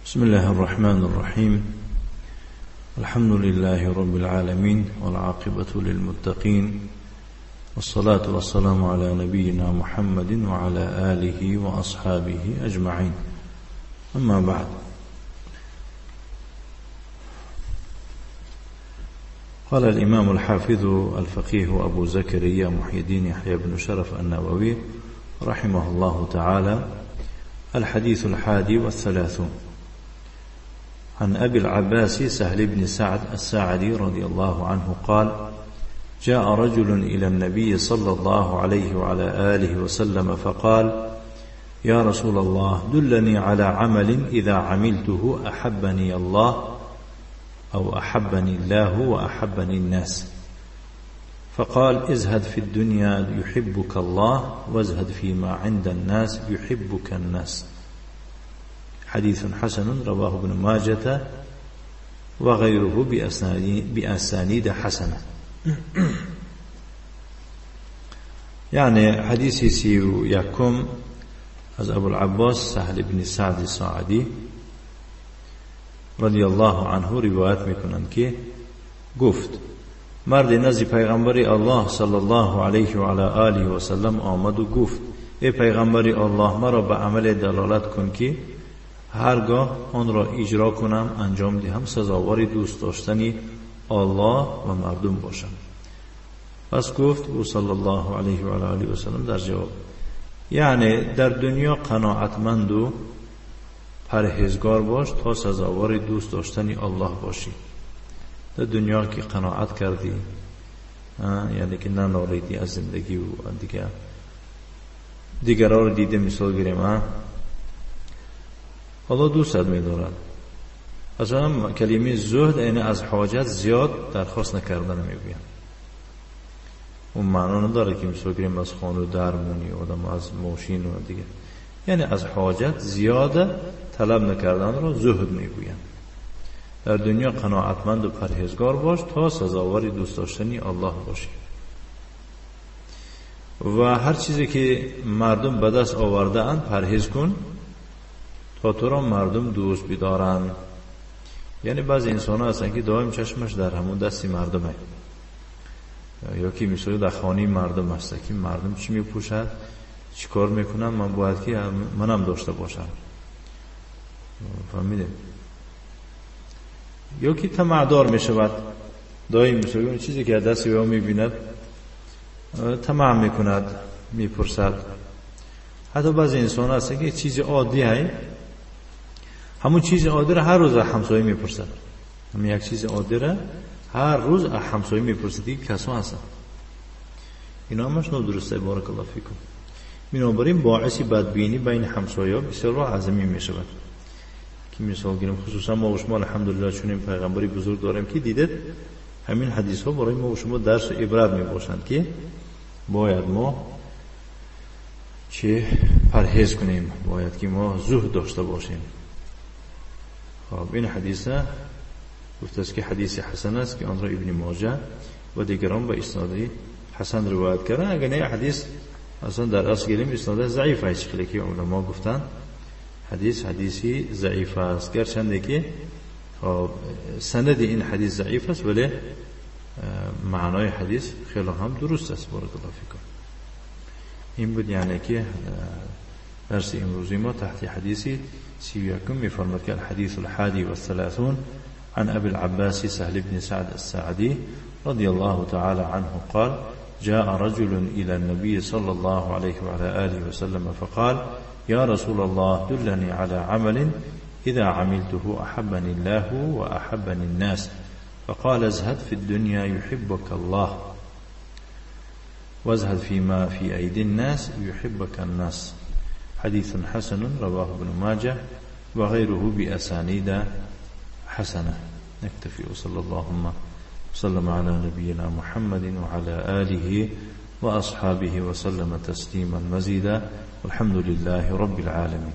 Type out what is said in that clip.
بسم الله الرحمن الرحيم. الحمد لله رب العالمين والعاقبة للمتقين، والصلاة والسلام على نبينا محمد وعلى آله وأصحابه أجمعين. أما بعد، قال الإمام الحافظ الفقيه أبو زكريا محي الدين يحيى بن شرف النووي رحمه الله تعالى: الحديث 31 عن أبي العباس سهل بن سعد الساعدي رضي الله عنه قال: جاء رجل إلى النبي صلى الله عليه وعلى آله وسلم فقال: يا رسول الله، دلني على عمل إذا عملته أحبني الله أو أحبني الله وأحبني الناس. فقال: ازهد في الدنيا يحبك الله، وازهد فيما عند الناس يحبك الناس. حديث حسن رواه ابن ماجة وغيره بأسانيد حسنة. يعني حديث سيو يكم از ابو العباس سهل بن سعد الساعدی رضی الله عنه روایت میکنند که گفت: مرد نزد پیغمبر الله صلی الله علیه و علی آله و سلم آمد و گفت: ای پیغمبر الله، مرا به عمل دلالت کن که هرگاه آن را اجرا کنم انجام دهم سزاوار دوست داشتنی الله و مردم باشم. پس گفت او صلی الله علیه و آله و سلم در جواب: یعنی در دنیا قناعتمند و پرهیزگار باش تا سزاوار دوست داشتنی الله باشی. در دنیا که قناعت کردی، یعنی که ننالیدی از زندگی و دیگرها رو دیده، مثال گیریم الله دوست می‌دارد. اصلا کلمه زهد یعنی از حاجت زیاد درخواست نکردن میگویم. اون معنا نداره که مثال گیریم از خانه درمونی آدم از ماشین و دیگه، یعنی از حاجت زیاد طلب نکردن را زهد میگویم. در دنیا قناعتمند و پرهیزگار باش تا سزاوار دوست داشتنی الله باشی. و هر چیزی که مردم به دست آورده اند پرهیز کن تا تو را مردم دوست بدارند. یعنی بعضی انسان ها هستن که دائم چشمش در همون دستی مردمه، یا که مثلا در خانه مردم هست که مردم چی میپوشد، چی کار میکنن، من باید که منم داشته باشم. فهمیده؟ یا که طمعدار میشود، دائم مثلا چیزی که دستی او میبیند طمع میکند، میپرسد. حتی بعضی انسان هست که چیز عادی هست، همون چیز عادی را هر روز همسایه میپرسد. همون یک چیز عادی را هر روز همسایه میپرسد. دیگه کسا هستن اینا همش نادرسته. بارک الله فیکم. بنابراین باعث بدبینی بین همسایه‌ها بسیار راه عظیمی میشود. که مثال گیریم خصوصا ما و شما الحمدلله چون این پیغمبری بزرگ داریم که دیدید همین حدیث ها برای ما و شما درس و عبرت میباشند که باید ما چه پرهیز کنیم، باید که ما زهد داشته باشیم. خب این حدیث گفته است که حدیث حسن است که آن را ابن ماجه و دیگران با اسناد حسن روایت کردند. اگر نه حدیث اصلا در اصل گیریم اسناد ضعیف است، خیلی که علما گفتن حدیثی ضعیف است. گرچند که سند این حدیث ضعیف است ولی معنای حدیث خیلی هم درست است. بارک الله فیکم. این بود یعنی که درس امروزی ما تحت حدیثی 31 می‌فرماید که الحديث 31 عن أبي العباس سهل بن سعد الساعدي رضي الله تعالى عنه قال: جاء رجل إلى النبي صلى الله عليه وعلى آله وسلم فقال: يا رسول الله، دلني على عمل إذا عملته أحبني الله وأحبني الناس. فقال: ازهد في الدنيا يحبك الله، وازهد فيما في أيدي الناس يحبك الناس. حديث حسن رواه ابن ماجه وغيره بأسانيد حسنة. نكتفي. وصلى الله وسلم على نبينا محمد وعلى آله وأصحابه وسلم تسليما مزيدا، والحمد لله رب العالمين.